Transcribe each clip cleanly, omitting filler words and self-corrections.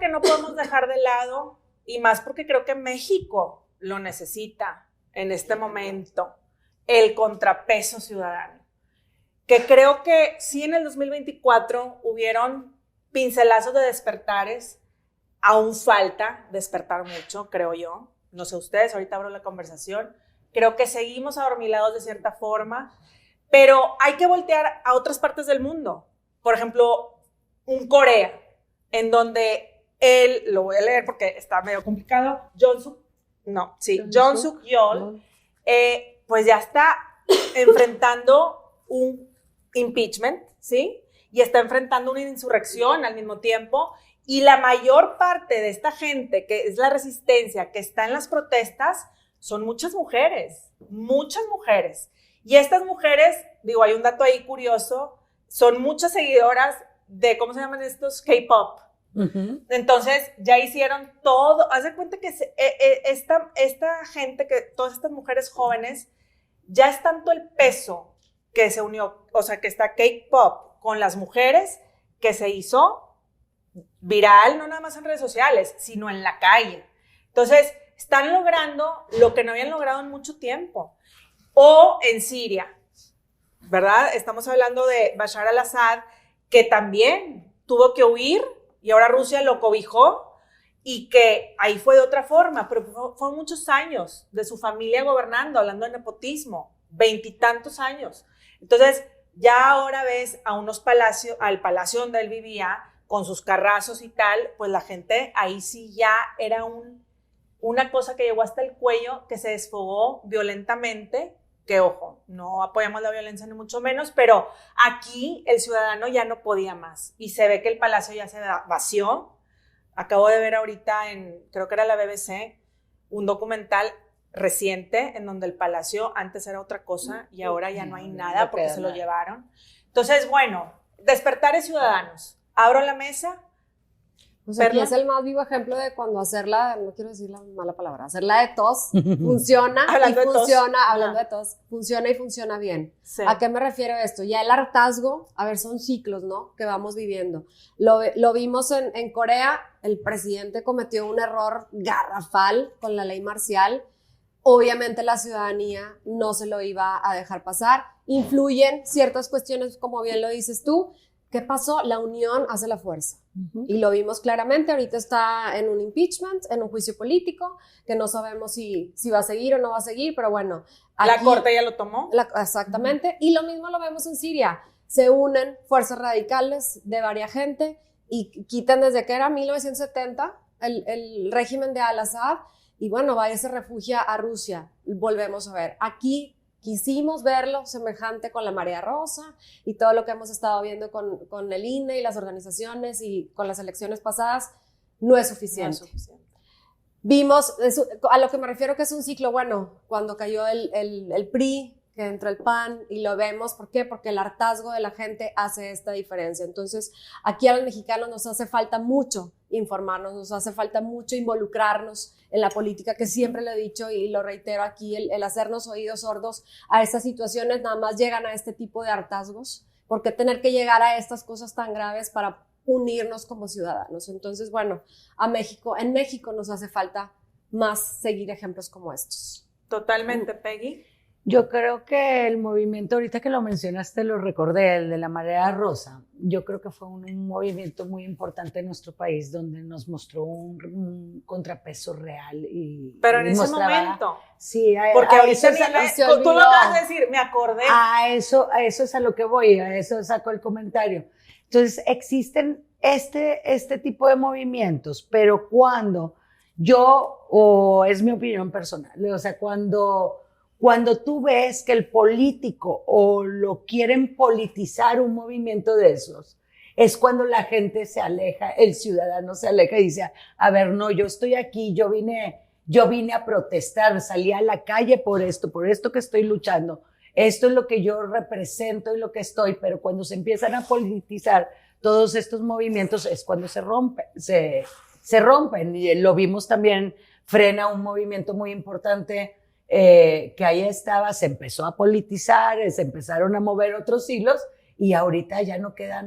que no podemos dejar de lado, y más porque creo que México lo necesita en este momento, el contrapeso ciudadano. Que creo que sí en el 2024 hubieron pincelazos de despertares, aún falta despertar mucho, creo yo. No sé ustedes, ahorita abro la conversación. Creo que seguimos adormilados de cierta forma, pero hay que voltear a otras partes del mundo. Por ejemplo, un Corea, en donde lo voy a leer porque está medio complicado, John Suk Yeol, pues ya está enfrentando un impeachment, ¿sí? Y está enfrentando una insurrección al mismo tiempo, y la mayor parte de esta gente, que es la resistencia, que está en las protestas, son muchas mujeres. Y estas mujeres, digo, hay un dato ahí curioso, son muchas seguidoras de, ¿cómo se llaman estos? K-pop. Uh-huh. Entonces, ya hicieron todo. Haz de cuenta que esta gente, que todas estas mujeres jóvenes, ya es tanto el peso que se unió, o sea, que está K-pop con las mujeres, que se hizo viral, no nada más en redes sociales, sino en la calle. Entonces, están logrando lo que no habían logrado en mucho tiempo. O en Siria, ¿verdad? Estamos hablando de Bashar al-Assad, que también tuvo que huir y ahora Rusia lo cobijó, y que ahí fue de otra forma, pero fueron muchos años de su familia gobernando, hablando de nepotismo, 20 y tantos años. Entonces, ya ahora ves a al palacio donde él vivía, con sus carrazos y tal, pues la gente ahí sí ya era una cosa que llegó hasta el cuello, que se desfogó violentamente, que ojo, no apoyamos la violencia ni mucho menos, pero aquí el ciudadano ya no podía más, y se ve que el palacio ya se vació. Acabo de ver ahorita creo que era la BBC, un documental reciente en donde el palacio antes era otra cosa y ahora ya no hay nada porque se lo llevaron. Entonces, bueno, despertares ciudadanos. Abro la mesa. Pues aquí es el más vivo ejemplo de cuando no quiero decir la mala palabra, hacerla de tos funciona hablando de tos, funciona y funciona bien. Sí. ¿A qué me refiero esto? Ya el hartazgo, a ver, son ciclos, ¿no? Que vamos viviendo. Lo vimos en Corea, el presidente cometió un error garrafal con la ley marcial. Obviamente la ciudadanía no se lo iba a dejar pasar. Influyen ciertas cuestiones, como bien lo dices tú. ¿Qué pasó? La unión hace la fuerza. Uh-huh. Y lo vimos claramente. Ahorita está en un impeachment, en un juicio político, que no sabemos si va a seguir o no va a seguir, pero bueno. Aquí, ¿la corte ya lo tomó? Exactamente. Uh-huh. Y lo mismo lo vemos en Siria. Se unen fuerzas radicales de varias gente y quitan desde que era 1970 el régimen de Al-Assad, y bueno, vaya, se refugia a Rusia. Volvemos a ver. Aquí quisimos verlo semejante con la Marea Rosa y todo lo que hemos estado viendo con el INE y las organizaciones y con las elecciones pasadas, no es suficiente. Vimos, a lo que me refiero que es un ciclo, bueno, cuando cayó el PRI, que entró el PAN, y lo vemos, ¿por qué? Porque el hartazgo de la gente hace esta diferencia. Entonces, aquí a los mexicanos nos hace falta mucho informarnos, nos hace falta mucho involucrarnos en la política, que siempre lo he dicho y lo reitero aquí, el hacernos oídos sordos a estas situaciones nada más llegan a este tipo de hartazgos. ¿Por qué tener que llegar a estas cosas tan graves para unirnos como ciudadanos? Entonces, bueno, en México nos hace falta más seguir ejemplos como estos. Totalmente, Peggy. Yo creo que el movimiento, ahorita que lo mencionaste, lo recordé, el de la Marea Rosa. Yo creo que fue un movimiento muy importante en nuestro país, donde nos mostró un contrapeso real. Pero en ese momento. Sí, porque ahorita tú lo acabas de decir, me acordé. A eso es a lo que voy, a eso saco el comentario. Entonces, existen este tipo de movimientos, pero o es mi opinión personal, o sea, cuando tú ves que el político o lo quieren politizar un movimiento de esos, es cuando la gente se aleja, el ciudadano se aleja y dice, a ver, no, yo estoy aquí, yo vine a protestar, salí a la calle por esto que estoy luchando, esto es lo que yo represento y lo que estoy, pero cuando se empiezan a politizar todos estos movimientos es cuando se rompen, y lo vimos también, frena un movimiento muy importante que ahí estaba, se empezó a politizar, se empezaron a mover otros hilos y ahorita ya no queda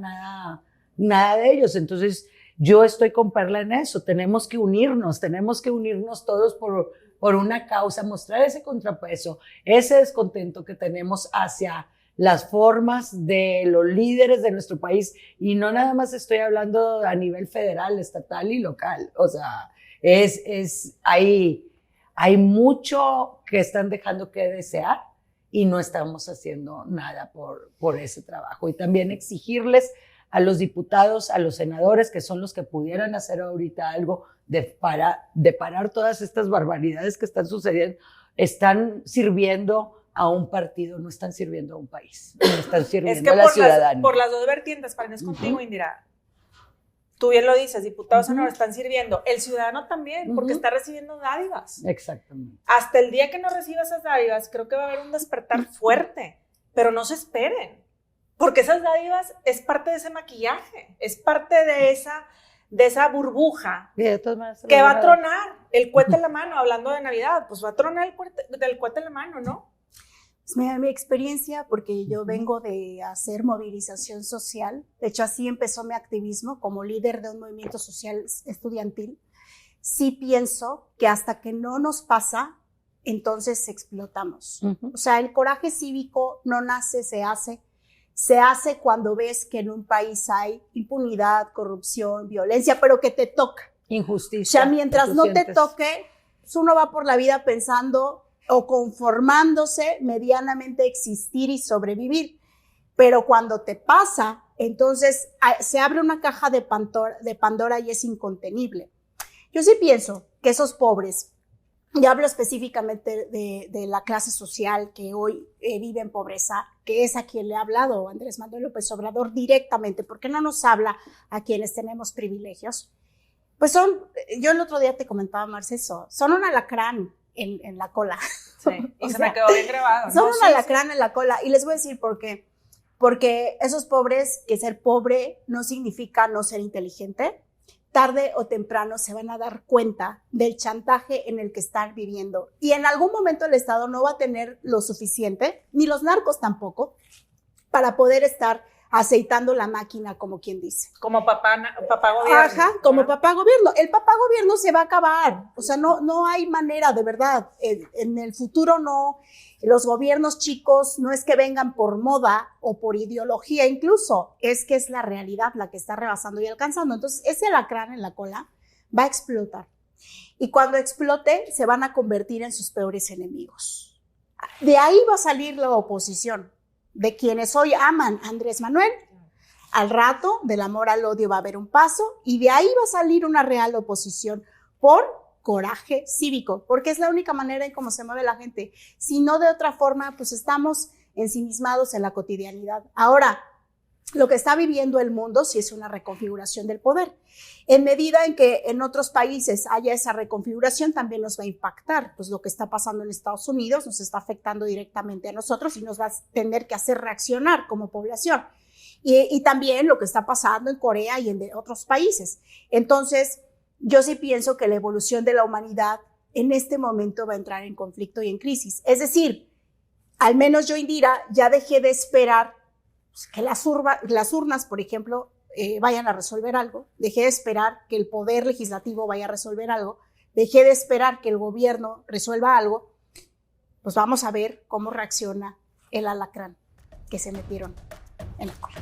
nada de ellos. Entonces Yo estoy con Perla en eso, tenemos que unirnos todos por una causa, mostrar ese contrapeso, ese descontento que tenemos hacia las formas de los líderes de nuestro país, y no nada más estoy hablando a nivel federal, estatal y local, o sea, hay mucho que están dejando que desear y no estamos haciendo nada por ese trabajo. Y también exigirles a los diputados, a los senadores, que son los que pudieran hacer ahorita algo de parar todas estas barbaridades que están sucediendo. Están sirviendo a un partido, no están sirviendo a un país, no están sirviendo a la ciudadanía. Por las dos vertientes, para irnos contigo, Indira. Tú bien lo dices, diputados senadores están sirviendo, el ciudadano también, porque está recibiendo dádivas. Exactamente. Hasta el día que no reciba esas dádivas, creo que va a haber un despertar fuerte, pero no se esperen, porque esas dádivas es parte de ese maquillaje, es parte de esa burbuja que va a tronar el cohete en la mano, hablando de Navidad, pues va a tronar el cohete en la mano, ¿no? Mi experiencia, porque yo vengo de hacer movilización social, de hecho así empezó mi activismo como líder de un movimiento social estudiantil, sí pienso que hasta que no nos pasa, entonces explotamos. O sea, el coraje cívico no nace, se hace cuando ves que en un país hay impunidad, corrupción, violencia, pero que te toca. Injusticia. O sea, mientras no te toque, uno va por la vida pensando o conformándose medianamente existir y sobrevivir. Pero cuando te pasa, entonces se abre una caja de Pandora y es incontenible. Yo sí pienso que esos pobres, y hablo específicamente de la clase social que hoy vive en pobreza, que es a quien le ha hablado Andrés Manuel López Obrador directamente, porque no nos habla a quienes tenemos privilegios, pues yo el otro día te comentaba, Marce, son un alacrán en la cola. Sí, y se me quedó bien grabado. Son un alacrán en la cola, y les voy a decir por qué. Porque esos pobres, que ser pobre no significa no ser inteligente, tarde o temprano se van a dar cuenta del chantaje en el que están viviendo. Y en algún momento el Estado no va a tener lo suficiente, ni los narcos tampoco, para poder estar aceitando la máquina, como quien dice. Como papá gobierno. Ajá, como papá gobierno. El papá gobierno se va a acabar. O sea, no hay manera, de verdad. En el futuro no, los gobiernos chicos no es que vengan por moda o por ideología incluso, es que es la realidad la que está rebasando y alcanzando. Entonces, ese alacrán en la cola va a explotar. Y cuando explote, se van a convertir en sus peores enemigos. De ahí va a salir la oposición, de quienes hoy aman a Andrés Manuel. Al rato, del amor al odio va a haber un paso, y de ahí va a salir una real oposición por coraje cívico, porque es la única manera en cómo se mueve la gente. Si no, de otra forma, pues estamos ensimismados en la cotidianidad. Ahora, lo que está viviendo el mundo sí es una reconfiguración del poder. En medida en que en otros países haya esa reconfiguración, también nos va a impactar. Pues lo que está pasando en Estados Unidos nos está afectando directamente a nosotros y nos va a tener que hacer reaccionar como población. Y también lo que está pasando en Corea y en otros países. Entonces, yo sí pienso que la evolución de la humanidad en este momento va a entrar en conflicto y en crisis. Es decir, al menos yo, Indira, ya dejé de esperar que las urnas, por ejemplo, vayan a resolver algo. Dejé de esperar que el poder legislativo vaya a resolver algo. Dejé de esperar que el gobierno resuelva algo. Pues vamos a ver cómo reacciona el alacrán que se metieron en la cola.